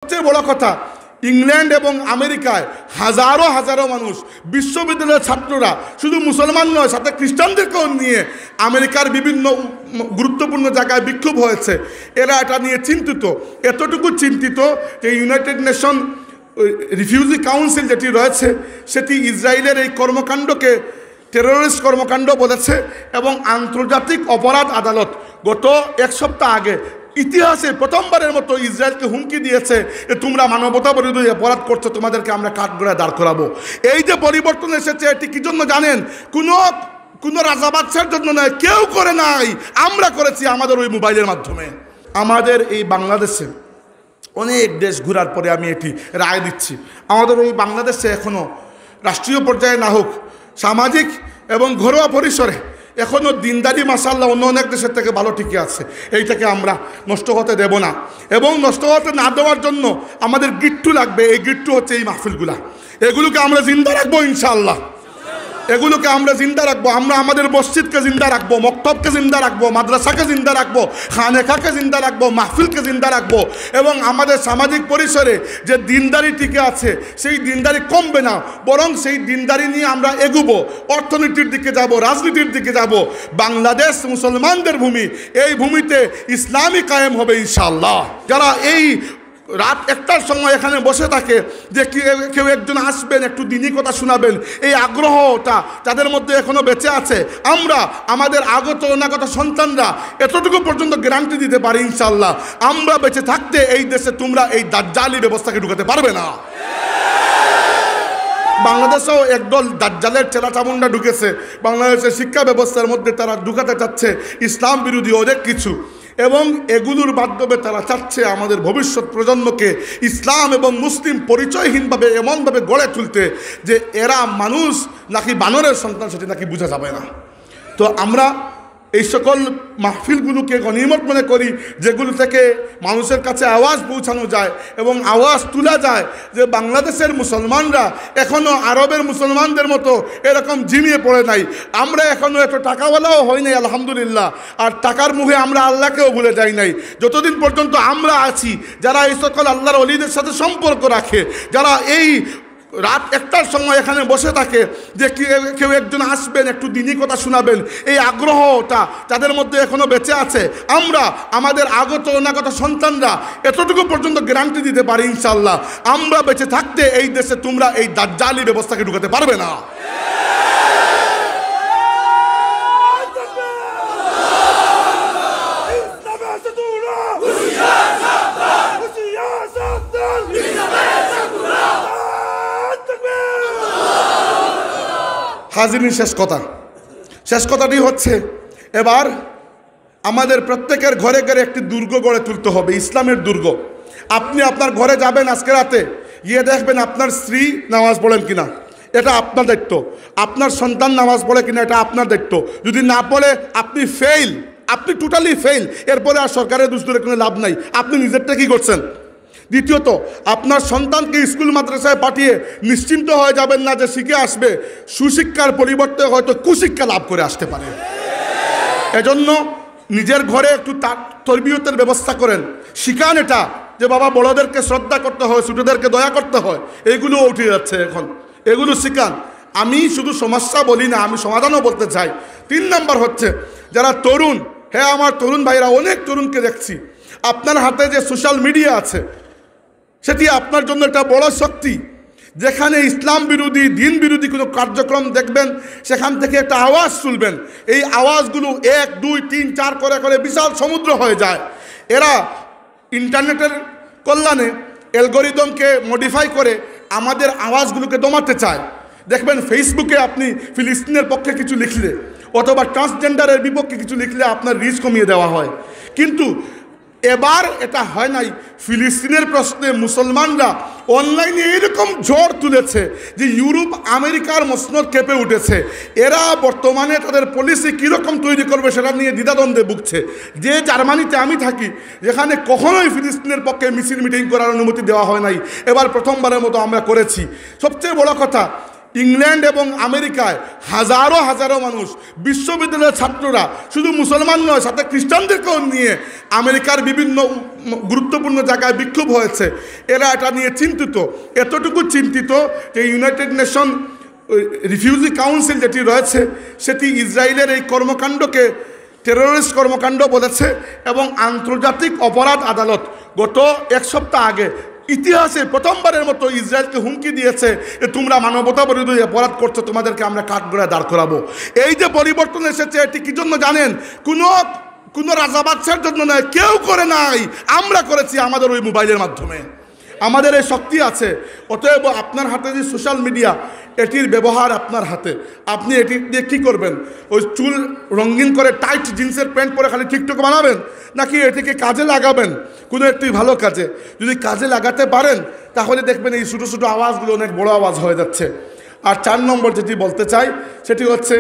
সবচেয়ে বড় কথা, ইংল্যান্ড এবং আমেরিকায় হাজারো হাজারো মানুষ, বিশ্ববিদ্যালয়ের ছাত্ররা, শুধু মুসলমান নয়, সাথে খ্রিস্টানদেরকেও নিয়ে আমেরিকার বিভিন্ন গুরুত্বপূর্ণ জায়গায় বিক্ষোভ হয়েছে। এরা এটা নিয়ে চিন্তিত, এতটুকু চিন্তিত যে ইউনাইটেড নেশন রিফিউজি কাউন্সিল যেটি রয়েছে সেটি ইসরায়েলের এই কর্মকাণ্ডকে টেররিস্ট কর্মকাণ্ড বলেছে এবং আন্তর্জাতিক অপরাধ আদালত গত এক সপ্তাহ আগে ইতিহাসে প্রথমবারের মতো ইসরায়েলকে হুমকি দিয়েছে যে তোমরা মানবতা বিরোধী অপরাধ করছো, তোমাদেরকে আমরা কাঠগড়ায় দাঁড় করাবো। এই যে পরিবর্তন এসেছে এটি কি জন্য জানেন? কোনো রাজা বাদশার জন্য নয়, কেউ করে নাই, আমরা করেছি আমাদের ওই মোবাইলের মাধ্যমে। আমাদের এই বাংলাদেশে অনেক দেশ ঘোরার পরে আমি এটি রায় দিচ্ছি, আমাদের এই বাংলাদেশে এখনও রাষ্ট্রীয় পর্যায়ে না হোক, সামাজিক এবং ঘরোয়া পরিসরে এখনও দিনদারি মাশাআল্লাহ অন্য অনেক দেশের থেকে ভালো ঠিকই আছে। এইটাকে আমরা নষ্ট হতে দেব না, এবং নষ্ট হতে না দেওয়ার জন্য আমাদের গিট্টু লাগবে। এই গিট্টু হচ্ছে এই মাহফিলগুলা, এগুলোকে আমরা জিন্দা রাখবো ইনশাআল্লাহ, এগুলোকে আমরা জিন্দা রাখবো। আমরা আমাদের মসজিদকে জিন্দা রাখবো, মক্তবকে জিন্দা রাখবো, মাদ্রাসাকে জিন্দা রাখবো, খানেখাকে জিন্দা রাখবো, মাহফিলকে জিন্দা রাখবো, এবং আমাদের সামাজিক পরিসরে যে দিনদারি টিকে আছে সেই দিনদারি কমবে না, বরং সেই দিনদারি নিয়ে আমরা এগুবো, অর্থনীতির দিকে যাব, রাজনীতির দিকে যাব। বাংলাদেশ মুসলমানদের ভূমি, এই ভূমিতে ইসলামী কায়েম হবে ইনশাআল্লাহ। যারা এই রাত 1টার সময় এখানে বসে থাকে যে কেউ একজন আসবেন, একটু দিনই কথা শোনাবেন, এই আগ্রহটা তাদের মধ্যে এখনো বেঁচে আছে। আমরা আমাদের আগত অনাগত সন্তানরা এতটুকু পর্যন্ত গ্যারান্টি দিতে পারি ইনশাআল্লাহ, আমরা বেঁচে থাকতে এই দেশে তোমরা এই দাজ্জালি ব্যবস্থাকে ঢুকাতে পারবে না। বাংলাদেশেও একদল দাজ্জালের চেলা চামুন্ডা ঢুকেছে বাংলাদেশের শিক্ষা ব্যবস্থার মধ্যে, তারা ঢুকাতে চাচ্ছে ইসলাম বিরোধী অনেক কিছু, এবং এগুলোর মাধ্যমে তারা চাচ্ছে আমাদের ভবিষ্যৎ প্রজন্মকে ইসলাম এবং মুসলিম পরিচয়হীনভাবে এমনভাবে গড়ে তুলতে যে এরা মানুষ নাকি বানরের সন্তান সেটি নাকি বোঝা যাবে না। তো আমরা এই সকল মাহফিলগুলোকে গনিমত মনে করি, যেগুলো থেকে মানুষের কাছে আওয়াজ পৌঁছানো যায় এবং আওয়াজ তোলা যায় যে বাংলাদেশের মুসলমানরা এখনও আরবের মুসলমানদের মতো এরকম ঝিমিয়ে পড়ে নাই, আমরা এখনও এত টাকাওয়ালাও হই নাই আলহামদুলিল্লাহ, আর টাকার মুখে আমরা আল্লাহকেও ভুলে যাই নাই। যতদিন পর্যন্ত আমরা আছি, যারা এই সকল আল্লাহর ওলিদের সাথে সম্পর্ক রাখে, যারা এই রাত 1টার সময় এখানে বসে থাকে যে কেউ একজন আসবেন, একটু দিনই কথা শোনাবেন, এই আগ্রহটা তাদের মধ্যে এখনো বেঁচে আছে। আমরা আমাদের আগত অনাগত সন্তানরা এতটুকু পর্যন্ত গ্যারান্টি দিতে পারি ইনশাআল্লাহ, আমরা বেঁচে থাকতে এই দেশে তোমরা এই দাজ্জালি ব্যবস্থাকে ঢুকাতে পারবে না। হাজিরিন, শেষ কথাটি হচ্ছে, এবার আমাদের প্রত্যেকের ঘরে ঘরে একটি দুর্গ গড়ে তুলতে হবে, ইসলামের দুর্গ। আপনি আপনার ঘরে যাবেন আজকে রাতে, গিয়ে দেখবেন আপনার স্ত্রী নামাজ পড়েন কিনা, এটা আপনার দায়িত্ব। আপনার সন্তান নামাজ পড়ে কিনা, এটা আপনার দায়িত্ব। যদি না পড়ে আপনি ফেইল, আপনি টোটালি ফেইল, এরপরে আর সরকারের দোষ ধরে কোনো লাভ নাই, আপনি নিজেরটা কি করছেন। দ্বিতীয়ত, আপনার সন্তানকে স্কুল মাদ্রাসায় পাঠিয়ে নিশ্চিন্ত হয়ে যাবেন না যে শিখে আসবে, সুশিক্ষার পরিবর্তে হয়তো কুশিক্ষা লাভ করে আসতে পারে। এজন্য নিজের ঘরে একটু তরবিয়তের ব্যবস্থা করেন, শিখান এটা যে বাবা বড়দেরকে শ্রদ্ধা করতে হয়, ছোটদেরকে দয়া করতে হয়, এগুলো উঠে যাচ্ছে এখন, এগুলো শিখান। আমি শুধু সমস্যা বলি না, আমি সমাধানও বলতে চাই। 3 নাম্বার হচ্ছে, যারা তরুণ, হ্যাঁ আমার তরুণ ভাইরা, অনেক তরুণকে দেখছি, আপনার হাতে যে সোশ্যাল মিডিয়া আছে সেটি আপনার জন্য একটা বড় শক্তি। যেখানে ইসলাম বিরোধী, দিন বিরোধী কোনো কার্যক্রম দেখবেন, সেখান থেকে একটা আওয়াজ তুলবেন। এই আওয়াজগুলো 1, 2, 3, 4 করে করে বিশাল সমুদ্র হয়ে যায়। এরা ইন্টারনেটের কল্যাণে অ্যালগরিদমকে মডিফাই করে আমাদের আওয়াজগুলোকে দমাতে চায়। দেখবেন ফেসবুকে আপনি ফিলিস্তিনের পক্ষে কিছু লিখলে অথবা ট্রান্সজেন্ডারের বিপক্ষে কিছু লিখলে আপনার রিচ কমিয়ে দেওয়া হয়, কিন্তু এবার এটা হয় নাই। ফিলিস্তিনের প্রশ্নে মুসলমানরা অনলাইনে এরকম ঝড় তুলেছে যে ইউরোপ আমেরিকার মসনদ কেঁপে উঠেছে। এরা বর্তমানে তাদের পলিসি কীরকম তৈরি করবে সেটা নিয়ে দ্বিধাদ্বন্দ্বে ভুগছে। যে জার্মানিতে আমি থাকি, যেখানে কখনোই ফিলিস্তিনের পক্ষে মিছিল মিটিং করার অনুমতি দেওয়া হয় নাই, এবার প্রথমবারের মতো আমরা করেছি। সবচেয়ে বড় কথা, ইংল্যান্ড এবং আমেরিকায় হাজারো হাজারো মানুষ, বিশ্ববিদ্যালয়ের ছাত্ররা, শুধু মুসলমান নয়, সাথে খ্রিস্টানদেরকেও নিয়ে আমেরিকার বিভিন্ন গুরুত্বপূর্ণ জায়গায় বিক্ষোভ হয়েছে। এরা এটা নিয়ে চিন্তিত, এতটুকু চিন্তিত যে ইউনাইটেড নেশন রিফিউজি কাউন্সিল যেটি রয়েছে সেটি ইসরায়েলের এই কর্মকাণ্ডকে টেররিস্ট কর্মকাণ্ড বলেছে এবং আন্তর্জাতিক অপরাধ আদালত গত এক সপ্তাহ আগে ইতিহাসে প্রথমবারের মতো ইসরায়েলকে হুমকি দিয়েছে যে তোমরা মানবতা বিরোধী অপরাধ করছো, তোমাদেরকে আমরা কাঠগড়ায় দাঁড় করাবো। এই যে পরিবর্তন এসেছে এটি কি জন্য জানেন? কোনো রাজা বাদশার জন্য নয়, কেউ করে নাই, আমরা করেছি আমাদের ওই মোবাইলের মাধ্যমে। আমাদের এই শক্তি আছে। অতএব আপনার হাতে যে সোশ্যাল মিডিয়া, এটির ব্যবহার আপনার হাতে। আপনি এটি দিয়ে কী করবেন? ওই চুল রঙিন করে টাইট জিন্সের প্যান্ট পরে খালি টিকটক বানাবেন, নাকি এটিকে কাজে লাগাবেন কোনো একটি ভালো কাজে? যদি কাজে লাগাতে পারেন তাহলে দেখবেন এই ছোটো ছোটো আওয়াজগুলো অনেক বড় আওয়াজ হয়ে যাচ্ছে। আর 4 নম্বর যেটি বলতে চাই সেটি হচ্ছে